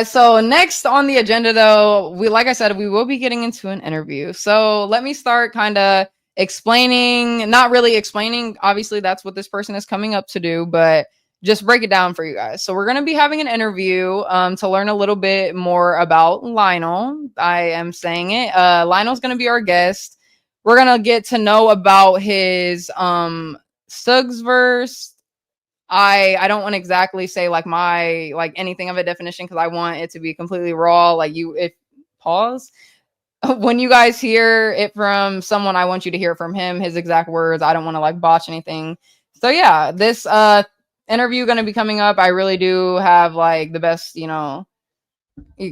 So next on the agenda, though, like I said, we will be getting into an interview. So let me start kind of explaining, not really explaining. Obviously, that's what this person is coming up to do, but just break it down for you guys. So we're going to be having an interview to learn a little bit more about Lionel. I am saying it. Lionel's going to be our guest. We're going to get to know about his Sugverse. I don't want to exactly say like my like anything of a definition because I want it to be completely raw. Like you, if pause when you guys hear it from someone, I want you to hear it from him, his exact words. I don't want to like botch anything. So yeah, this interview going to be coming up. I really do have like the best,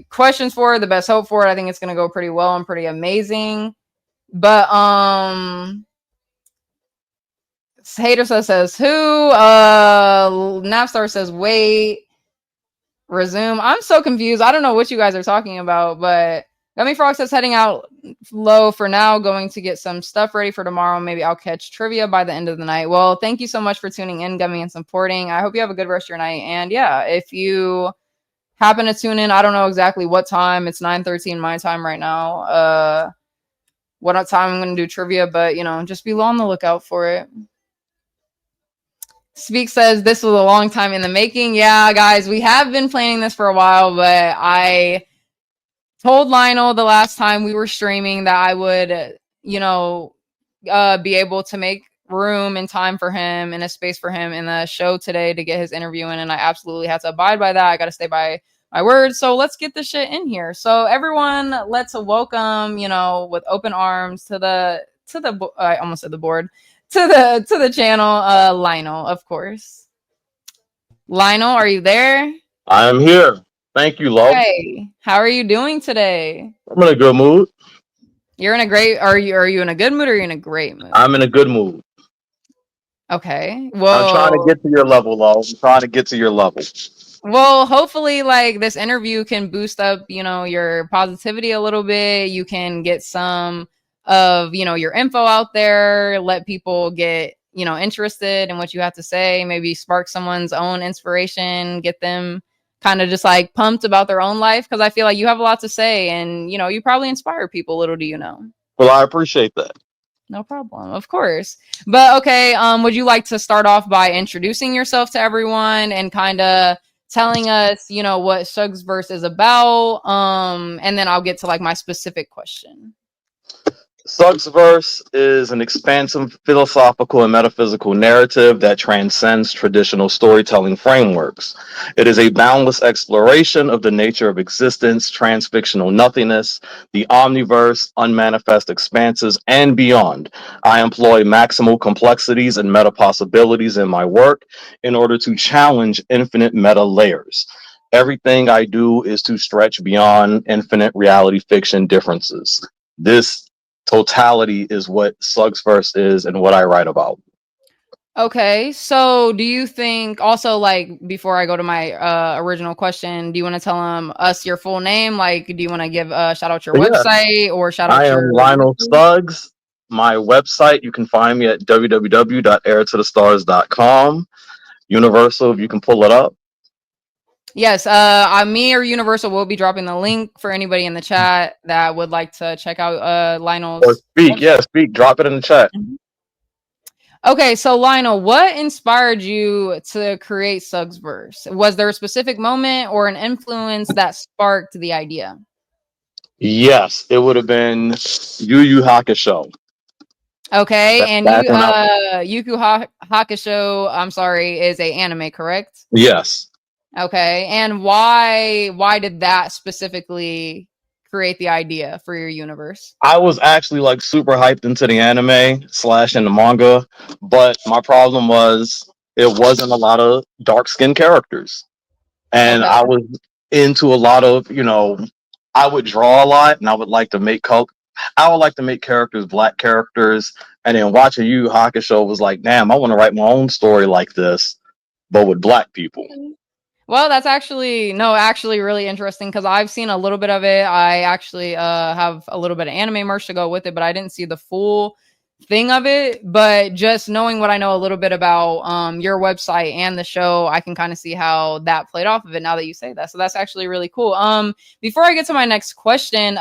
questions for it, the best hope for it. I think it's going to go pretty well and pretty amazing. But Hater says who? Napstar says wait. Resume. I'm so confused. I don't know what you guys are talking about, but Gummy Frog says heading out low for now, going to get some stuff ready for tomorrow. Maybe I'll catch trivia by the end of the night. Well, thank you so much for tuning in, Gummy, and supporting. I hope you have a good rest of your night. And yeah, if you happen to tune in, I don't know exactly what time. It's 9:13 my time right now. What time I'm going to do trivia, but just be on the lookout for it. Speak says this was a long time in the making. Yeah, guys, we have been planning this for a while, but I told Lionel the last time we were streaming that I would, be able to make room and time for him and a space for him in the show today to get his interview in, and I absolutely had to abide by that. I got to stay by my word. So let's get this shit in here. So everyone, let's welcome, with open arms to the I almost said the board. To the channel, Lionel, of course. Lionel, are you there? I am here. Thank you, Lo. Hey, how are you doing today? I'm in a good mood. You're in a great. Are you in a good mood or are you in a great mood? I'm in a good mood. Okay. I'm trying to Well, get to your level, Lo. I'm trying to get to your level. hopefully, like this interview can boost up, your positivity a little bit. You can get some of, your info out there. Let people get, interested in what you have to say. Maybe spark someone's own inspiration. Get them kind of just like pumped about their own life because I feel like you have a lot to say, and you probably inspire people. Little do you know. Well, I appreciate that. No problem, of course. But okay, would you like to start off by introducing yourself to everyone and kind of telling us, what Sugverse is about? And then I'll get to like my specific question. Sugverse is an expansive philosophical and metaphysical narrative that transcends traditional storytelling frameworks. It is a boundless exploration of the nature of existence, transfictional nothingness, the omniverse, unmanifest expanses, and beyond. I employ maximal complexities and meta possibilities in my work in order to challenge infinite meta layers. Everything I do is to stretch beyond infinite reality fiction differences. This totality is what Sugverse is and what I write about. Okay, so do you think also like before I go to my original question, do you want to tell us your full name? Like, do you want to give shout out your But yeah, website or shout I out am your Lionel Suggs. My website, you can find me at www.airtothe.stars.com. Universal, if you can pull it up. Yes, me or Universal will be dropping the link for anybody in the chat that would like to check out Or Lionel's speak, website. yeah, speak. Drop it in the chat. Mhm. Okay, so Lionel, what inspired you to create Sugverse? Was there a specific moment or an influence that sparked the idea? Yes, it would have been Yu Yu Hakusho. Okay, and Back when I Hakusho, I'm sorry, is a anime, correct? yes. Okay, and why did that specifically create the idea for your universe? I was actually like super hyped into the anime slash in the manga, but my problem was it wasn't a lot of dark skinned characters. And Okay. I was into a lot of, I would draw a lot and I would like to make I would like to make characters, black characters, and then watching Yu Yu Hakusho was like, damn, I want to write my own story like this, but with black people. Well, that's actually really interesting because I've seen a little bit of it. I actually have a little bit of anime merch to go with it, but I didn't see the full thing of it, but just knowing what I know a little bit about your website and the show, I can kind of see how that played off of it now that you say that. So that's actually really cool. Before I get to my next question,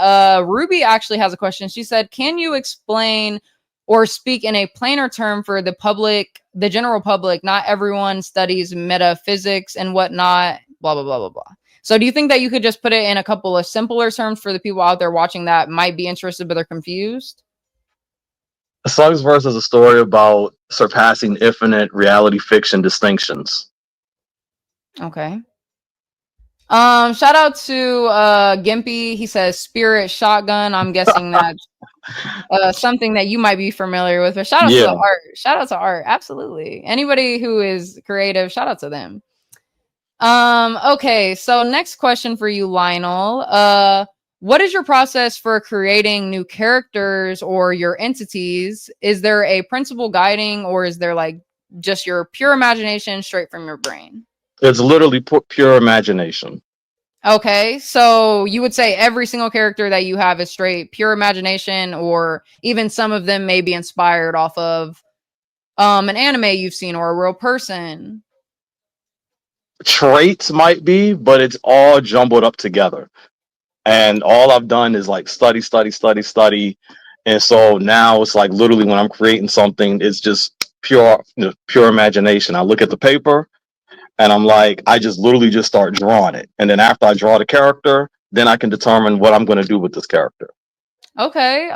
Ruby actually has a question. She said, "Can you explain or speak in a plainer term for the public, the general public? Not everyone studies metaphysics and whatnot, blah blah blah blah blah." So do you think that you could just put it in a couple of simpler terms for the people out there watching that might be interested but they're confused? Sugverse is a story about surpassing infinite reality fiction distinctions. Okay. Shout out to Gimpy. He says Spirit Shotgun. I'm guessing that's something that you might be familiar with. But shout out to the Yeah. art. Shout out to art. Absolutely. Anybody who is creative, shout out to them. Okay, so next question for you, Lionel. What is your process for creating new characters or your entities? Is there a principle guiding, or is there like just your pure imagination straight from your brain? It's literally pure imagination. Okay, so you would say every single character that you have is straight pure imagination, or even some of them may be inspired off of an anime you've seen or a real person. Traits might be, but it's all jumbled up together. And all I've done is like study, study, study, study. And so now it's like literally when I'm creating something, it's just pure imagination. I look at the paper and I'm like, I just literally just start drawing it. And then after I draw the character, then I can determine what I'm going to do with this character. Okay.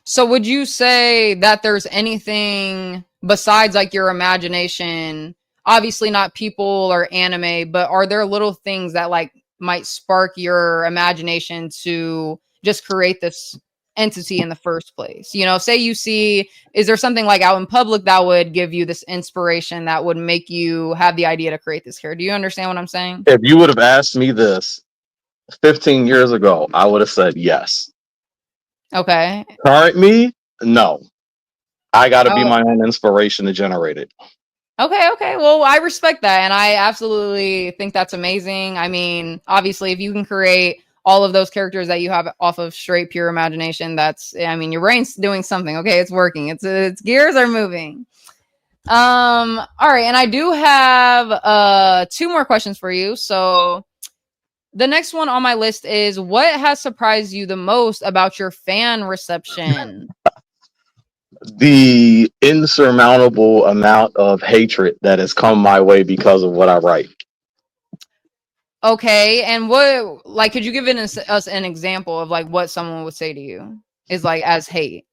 So would you say that there's anything besides like your imagination? Obviously not people or anime, but are there little things that like might spark your imagination to just create this entity in the first place? You know, say you see, is there something like out in public that would give you this inspiration that would make you have the idea to create this character? Do you understand what I'm saying? If you would have asked me this 15 years ago, I would have said yes. Okay. Current me, no. I got to be Oh, my own inspiration to generate it. okay. Well, I respect that, and I absolutely think that's amazing. I mean, obviously, if you can create all of those characters that you have off of straight pure imagination, that's, I mean, your brain's doing something. Okay, it's working. Its gears are moving. All right, and I do have two more questions for you. So the next one on my list is, what has surprised you the most about your fan reception? The insurmountable amount of hatred that has come my way because of what I write. Okay, and what, like, could you give us an example of like what someone would say to you is like as hate?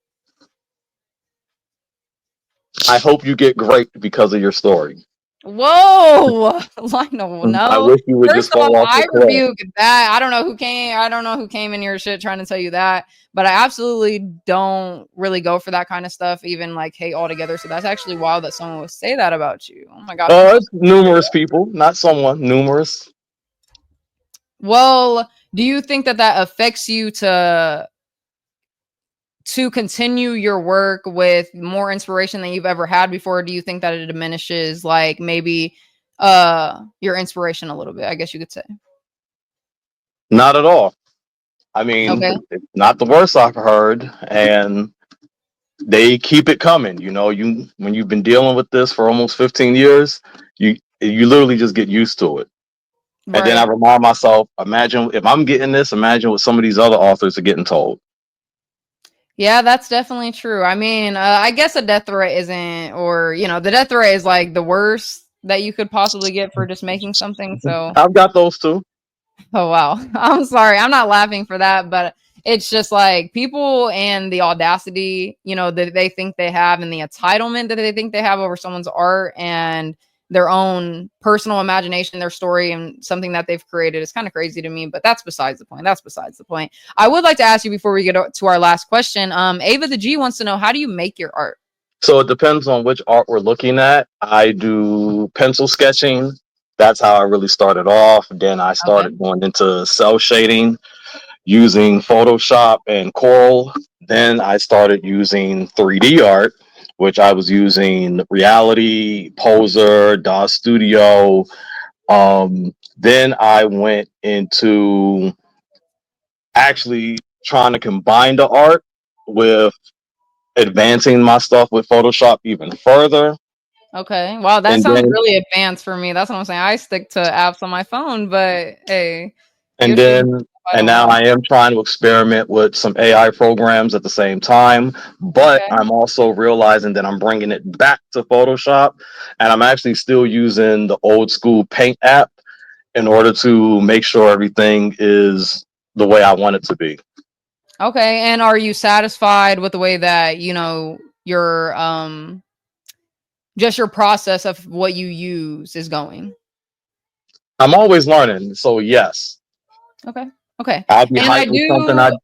I hope you get great because of your story. Whoa, Lionel, I no. wish you would First just fall off, off the I cliff. rebuke that. I don't know who came. I don't know who came in your shit trying to tell you that, but I absolutely don't really go for that kind of stuff, even like hate altogether. So that's actually wild that someone would say that about you. Oh my gosh, I'm so It's numerous people, not someone, numerous. well. Do you think that that affects you to continue your work with more inspiration than you've ever had before? Do you think that it diminishes like maybe your inspiration a little bit, I guess you could say? Not at all. I mean, Okay. it's not the worst I've heard, and they keep it coming. You know, you when you've been dealing with this for almost 15 years, you literally just get used to it. And then I Right. remind myself, imagine if I'm getting this, imagine what some of these other authors are getting told. Yeah, that's definitely true. I mean, I guess a death threat isn't, or you know, the death threat is like the worst that you could possibly get for just making something. So I've got those too. oh wow. I'm sorry. I'm not laughing for that, but it's just like people and the audacity, you know, that they think they have and the entitlement that they think they have over someone's art and their own personal imagination, their story and something that they've created is kind of crazy to me, but that's besides the point. That's besides the point. I would like to ask you before we get to our last question. Ava the G wants to know, how do you make your art? So it depends on which art we're looking at. I do pencil sketching. That's how I really started off. Then I Okay. started going into cell shading using Photoshop and Coral. Then I started using 3D art, which I was using Reality, Poser, DAW Studio. Then I went into actually trying to combine the art with advancing my stuff with Photoshop even further. Okay. Wow, that And sounds then really advanced for me. That's what I'm saying. I stick to apps on my phone, but hey, and you'll show me then if I and don't now know. I am trying to experiment with some AI programs at the same time, but Okay. I'm also realizing that I'm bringing it back to Photoshop, and I'm actually still using the old school Paint app in order to make sure everything is the way I want it to be. Okay. And are you satisfied with the way that, your just your process of what you use is going? I'm always learning, so yes, Okay. Okay. I'd be And I hyped with something do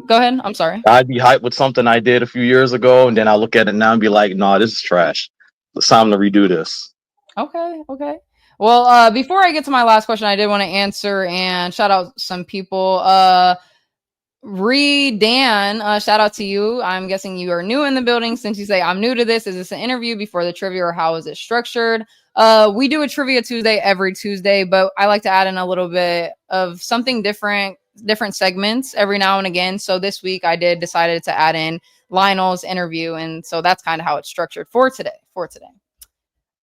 go ahead. I'm sorry. I'd be hyped with something I did a few years ago, and then I look at it now and be like, "No, this is trash. It's time to redo this." Okay, okay. Well, before I get to my last question, I did want to answer and shout out some people. Dan, shout out to you. I'm guessing you are new in the building. Since you say I'm new to this, is this an interview before the trivia, or how is it structured? We do a trivia Tuesday every Tuesday, but I like to add in a little bit of something different segments every now and again. So this week I decided to add in Lionel's interview, and so that's kind of how it's structured for today.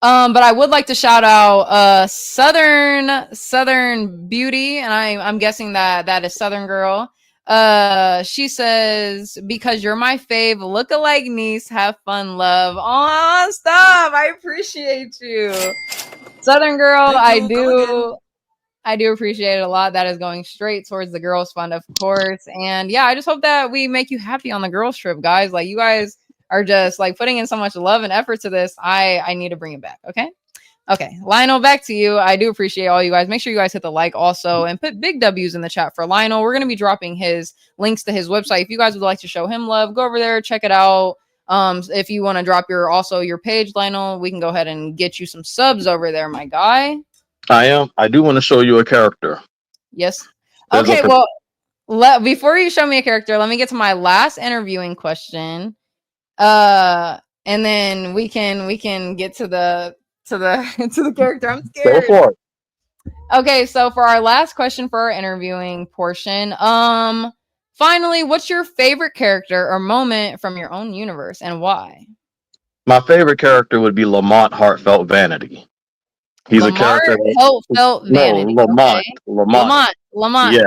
But I would like to shout out Southern Beauty, and I'm guessing that is Southern Girl. She says, because you're my fave, look-alike niece, have fun, love. Oh, stop! I appreciate you, Southern Girl. I do appreciate it a lot. That is going straight towards the girls' fund, of course. And yeah, I just hope that we make you happy on the girls' trip, guys. Like, you guys are just like putting in so much love and effort to this. I need to bring it back. Okay. Okay. Lionel, back to you. I do appreciate all you guys. Make sure you guys hit the like also and put big W's in the chat for Lionel. We're going to be dropping his links to his website. If you guys would like to show him love, go over there, check it out. If you want to drop your page, Lionel, we can go ahead and get you some subs over there, my guy. I do want to show you a character. Yes. There's Okay, a well, before you show me a character, let me get to my last interviewing question. And then we can get to the to the character. I'm Go scared. for it. Okay, so for our last question for our interviewing portion, finally, what's your favorite character or moment from your own universe and why? My favorite character would be Lamont Heartfelt Vanity. He's a Lamar character. Heartfelt No, Vanity. Okay. Lamont. Yeah, Lamont.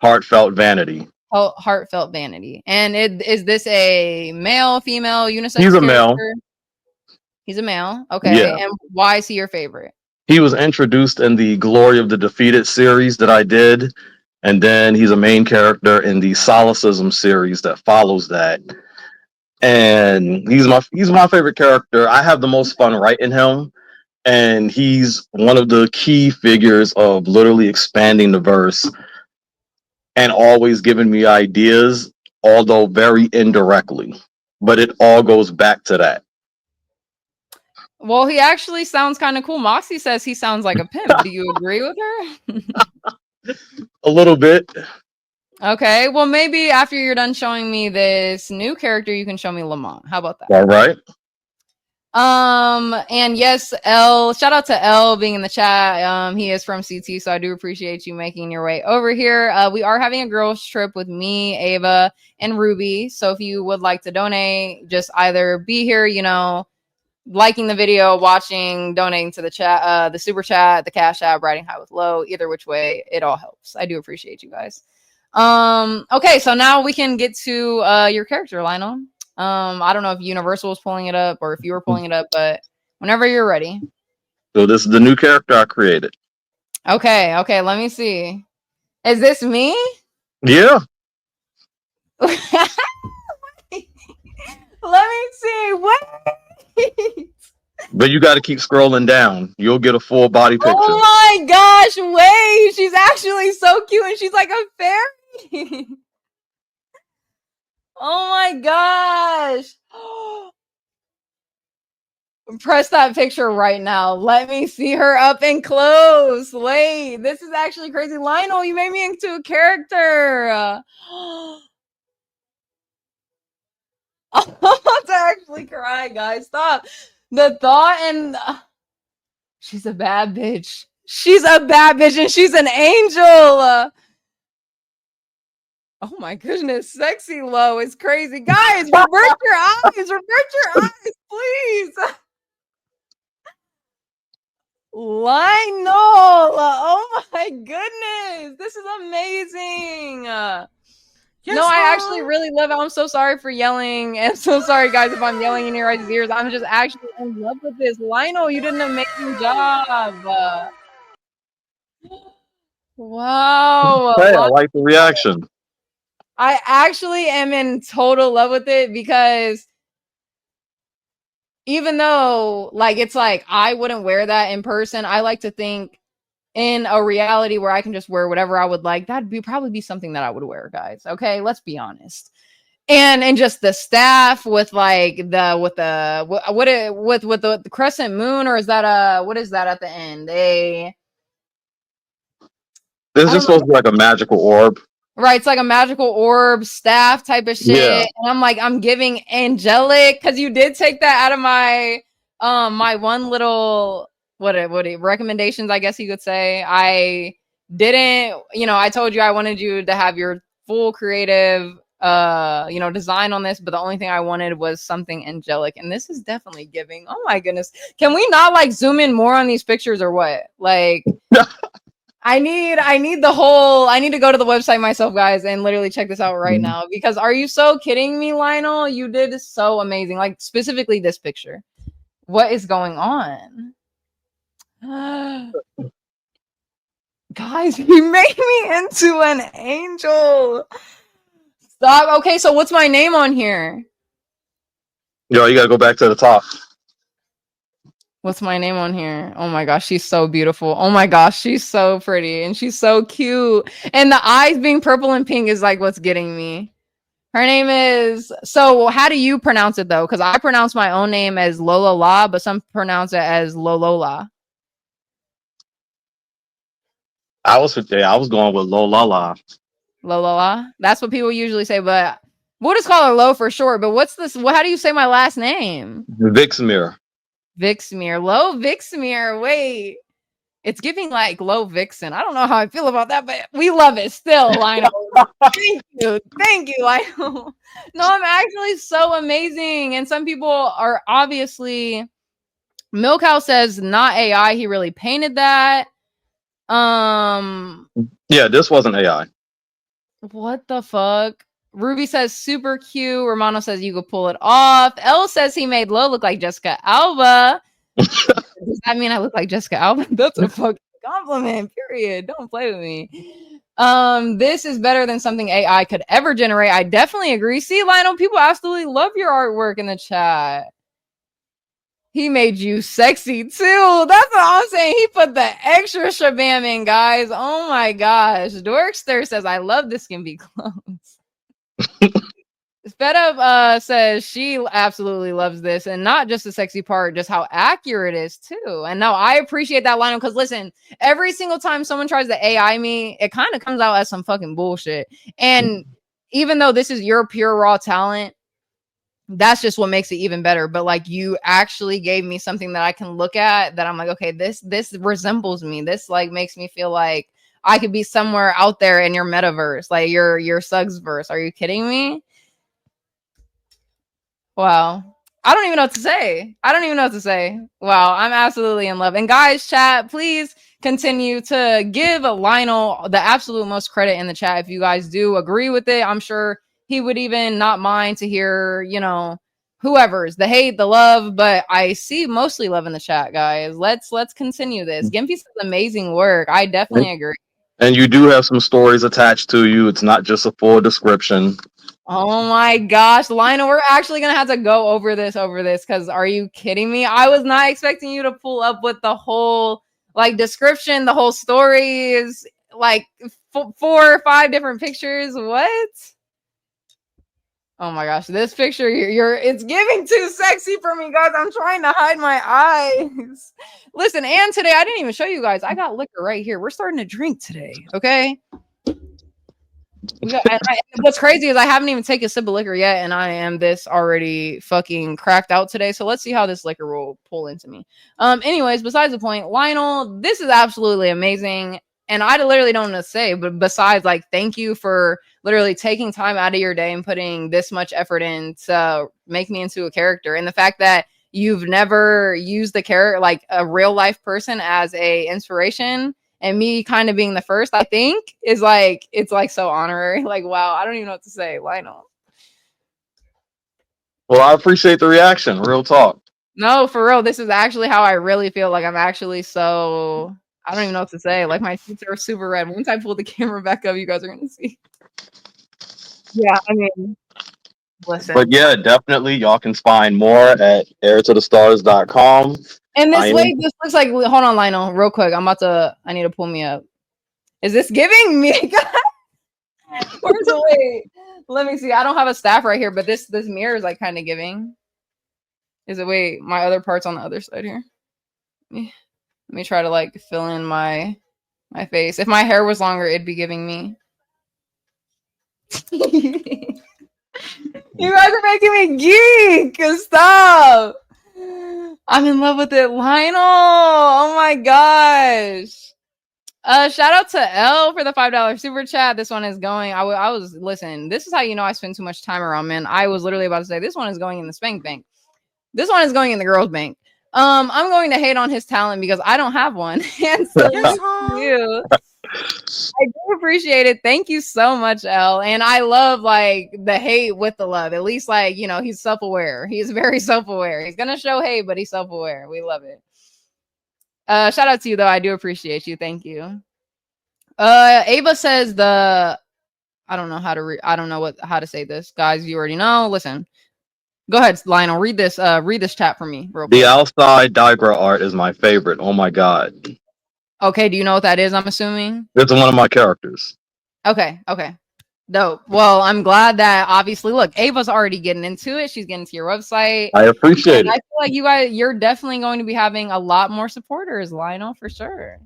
Heartfelt Vanity. Heartfelt Vanity. And is this a male, female, He's unisex a male. character? He's a male. Yeah. Okay. And why is he your favorite? He was introduced in the Glory of the Defeated series that I did, and then he's a main character in the Solecism series that follows that. And he's my favorite character. I have the most fun writing him, and he's one of the key figures of literally expanding the verse and always giving me ideas, although very indirectly. But it all goes back to that. Well, he actually sounds kind of cool. Moxie says he sounds like a pimp. Do you agree with her? A little bit. Okay. Well, maybe after you're done showing me this new character, you can show me Lamont. How about that? All right. And yes, L, shout out to L being in the chat. He is from CT, so I do appreciate you making your way over here. We are having a girls trip with me, Ava, and Ruby. So if you would like to donate, just either be here, liking the video, watching, donating to the chat, the super chat, the cash app, riding high with low, either which way, it all helps. I do appreciate you guys. Okay, so now we can get to your character, Lionel. I don't know if Universal was pulling it up or if you were pulling it up, but whenever you're ready. So this is the new character I created. Okay, let me see. Is this me? Yeah. Let me see. Wait. But you got to keep scrolling down. You'll get a full body picture. Oh my gosh, wait. She's actually so cute and she's like a fairy. Oh my gosh. Press that picture right now. Let me see her up and close. Wait, this is actually crazy. Lionel, you made me into a character. I'm about to actually cry, guys. Stop. The thought and she's a bad bitch. She's a bad bitch and she's an angel. Oh my goodness, sexy low is crazy. Guys, revert your eyes, revert your eyes, please. Lionel, oh my goodness, this is amazing. Yes, no, I Mom. actually really love it. I'm so sorry for yelling. I'm so sorry, guys, if I'm yelling in your guys' ears. I'm just actually in love with this. Lionel, you did an amazing job. Wow. Hey, I like the reaction. I actually am in total love with it because even though like it's like I wouldn't wear that in person, I like to think in a reality where I can just wear whatever I would like, that'd be probably be something that I would wear, guys. Okay, let's be honest. And just the staff with like with the crescent moon, or is that what is that at the end? This is supposed to be like a magical orb. Right, it's like a magical orb staff type of shit. Yeah. And I'm like, I'm giving angelic because you did take that out of my my one little what recommendations, I guess you could say. I didn't, I told you I wanted you to have your full creative design on this, but the only thing I wanted was something angelic, and this is definitely giving. Oh my goodness. Can we not like zoom in more on these pictures or what? Like I need to go to the website myself, guys, and literally check this out right now, because are you so kidding me, Lionel? You did so amazing. Like specifically this picture. What is going on? Guys, you made me into an angel. Stop. Okay, so what's my name on here? Yo, you gotta go back to the top. What's my name on here? Oh my gosh, she's so beautiful. Oh my gosh, she's so pretty and she's so cute. And the eyes being purple and pink is like what's getting me. Her name is, so how do you pronounce it though? Because I pronounce my own name as Lolola, but some pronounce it as Lolola. I was going with Lolola. Lolola. That's what people usually say, but we'll just call her Lo for short. But what's this? How do you say my last name? Vixmere. Vixmere. Lo Vixmere. Wait. It's giving like Low Vixen. I don't know how I feel about that, but we love it still, Lionel. Thank you. Thank you, Lionel. No, I'm actually so amazing. And some people are obviously, Milkhouse says not AI. He really painted that. Yeah, this wasn't AI. What the fuck? Ruby says super cute. Romano says you could pull it off. Elle says he made Lo look like Jessica Alba. Does that mean I look like Jessica Alba? That's a fucking compliment, period. Don't play with me. This is better than something AI could ever generate. I definitely agree. See, Lionel, people absolutely love your artwork in the chat. He made you sexy too. That's what I'm saying. He put the extra shabam in, guys. Oh my gosh. Dorkster says, I love the Skimpy clothes. Sped Up says she absolutely loves this, and not just the sexy part, just how accurate it is too. And no, I appreciate that line, because listen, every single time someone tries to AI me, it kind of comes out as some fucking bullshit. And even though this is your pure raw talent, that's just what makes it even better. But like, you actually gave me something that I can look at, that I'm like, okay, this resembles me. This like makes me feel like I could be somewhere out there in your metaverse, like your Sugverse. Are you kidding me? Wow. I don't even know what to say. Wow. I'm absolutely in love. And guys, chat, please continue to give Lionel the absolute most credit in the chat. If you guys do agree with it, I'm sure he would even not mind to hear, whoever's the hate, the love, but I see mostly love in the chat, guys. Let's continue this. Gimpy says amazing work. I definitely agree. And you do have some stories attached to you. It's not just a full description. Oh my gosh, Lionel, we're actually gonna have to go over this because are you kidding me? I was not expecting you to pull up with the whole like description, the whole story is like 4 or 5 different pictures. What? Oh my gosh, this picture it's giving too sexy for me, guys. I'm trying to hide my eyes. Listen, and today I didn't even show you guys. I got liquor right here. We're starting to drink today, okay? What's crazy is I haven't even taken a sip of liquor yet, and I am this already fucking cracked out today. So let's see how this liquor will pull into me. Anyways, besides the point, Lionel, this is absolutely amazing. And I literally don't know what to say, but besides, like, thank you for literally taking time out of your day and putting this much effort in to make me into a character. And the fact that you've never used the character, like a real life person, as a inspiration, and me kind of being the first, I think, is like, it's like so honorary. Like, wow, I don't even know what to say, Lionel. Well, I appreciate the reaction. Real talk. No, for real, this is actually how I really feel. Like, I'm actually so, I don't even know what to say. Like, my cheeks are super red. Once I pull the camera back up, you guys are gonna see. Yeah, I mean, listen. But yeah, definitely y'all can find more at airtothestars.com. And this way, this looks like, hold on, Lionel, real quick. I need to pull me up. Is this giving me? Where's the wait? Let me see. I don't have a staff right here, but this mirror is like kind of giving. Is it, wait, my other part's on the other side here. Let me try to like fill in my face. If my hair was longer, it'd be giving me. You guys are making me geek. Stop. I'm in love with it, Lionel. Oh my gosh. Shout out to L for the $5 super chat. This one is going. I was listen. This is how you know I spend too much time around men. I was literally about to say this one is going in the spank bank. This one is going in the girls bank. I'm going to hate on his talent because I don't have one. And so you. I do appreciate it. Thank you so much, L. And I love like the hate with the love. At least, like, you know, he's self-aware. He's very self-aware. He's gonna show hate, but he's self-aware. We love it. Shout out to you though. I do appreciate you. Thank you. Ava says I don't know how to say this. Guys, you already know. Listen. Go ahead, Lionel. Read this chat for me real quick. The outside diagram art is my favorite. Oh my god. Okay, do you know what that is, I'm assuming? It's one of my characters. Okay. Dope. Well, I'm glad that obviously, look, Ava's already getting into it. She's getting to your website. I appreciate it. I feel like you're definitely going to be having a lot more supporters, Lionel, for sure.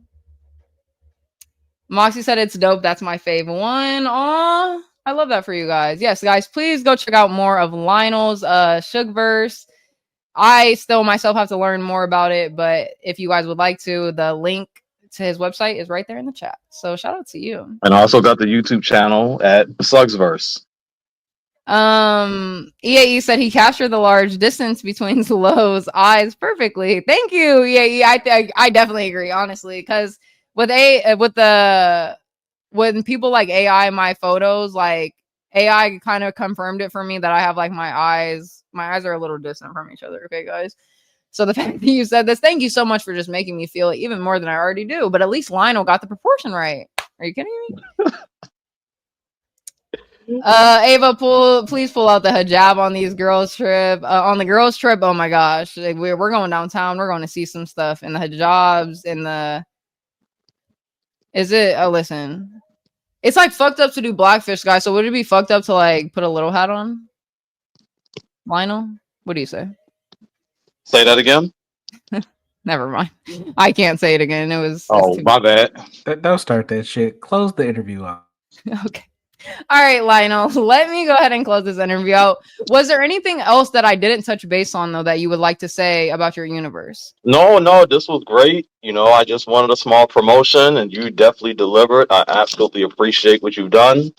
Moxie said it's dope. That's my favorite one. Aw, I love that for you guys. Yes, guys, please go check out more of Lionel's Sugverse. I still myself have to learn more about it, but if you guys would like to, the link to his website is right there in the chat. So shout out to you. And I also got the YouTube channel at Sugverse. EAE said he captured the large distance between Lowe's eyes perfectly. Thank you, EAE. I definitely agree, honestly, because when people like AI my photos, like AI kind of confirmed it for me that I have like my eyes are a little distant from each other. Okay, guys. So the fact that you said this, thank you so much for just making me feel it even more than I already do. But at least Lionel got the proportion right. Are you kidding me? Ava, please pull out the hijab on these girls trip. On the girls trip, oh my gosh, like, we're going downtown. We're going to see some stuff in the hijabs. Listen, it's like fucked up to do blackfish, guys. So would it be fucked up to like put a little hat on? Lionel, what do you say? Say that again. Never mind. I can't say it again. My bad. Don't start that shit. Close the interview out. Okay. All right, Lionel. Let me go ahead and close this interview out. Was there anything else that I didn't touch base on though that you would like to say about your universe? No, this was great. I just wanted a small promotion, and you definitely delivered. I absolutely appreciate what you've done.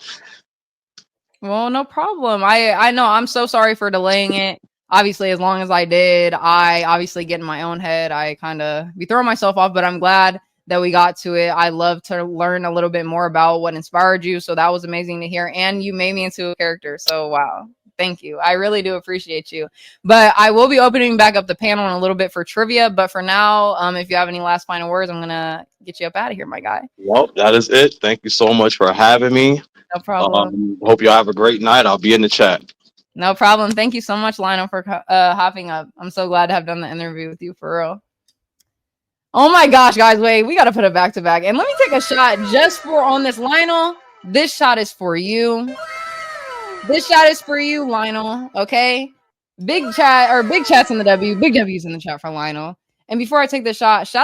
Well, no problem. I know. I'm so sorry for delaying it. Obviously, as long as I did, I obviously get in my own head. I kind of be throwing myself off, but I'm glad that we got to it. I love to learn a little bit more about what inspired you. So that was amazing to hear. And you made me into a character. So wow. Thank you. I really do appreciate you. But I will be opening back up the panel in a little bit for trivia. But for now, if you have any last final words, I'm going to get you up out of here, my guy. Well, that is it. Thank you so much for having me. No problem. Hope you have a great night. I'll be in the chat. No problem. Thank you so much, Lionel, for hopping up. I'm so glad to have done the interview with you, for real. Oh my gosh, guys, wait, we got to put it back to back. And let me take a shot just for on this, Lionel. This shot is for you. This shot is for you, Lionel. Okay. Big chats in the W. Big W's in the chat for Lionel. And before I take the shot, shout out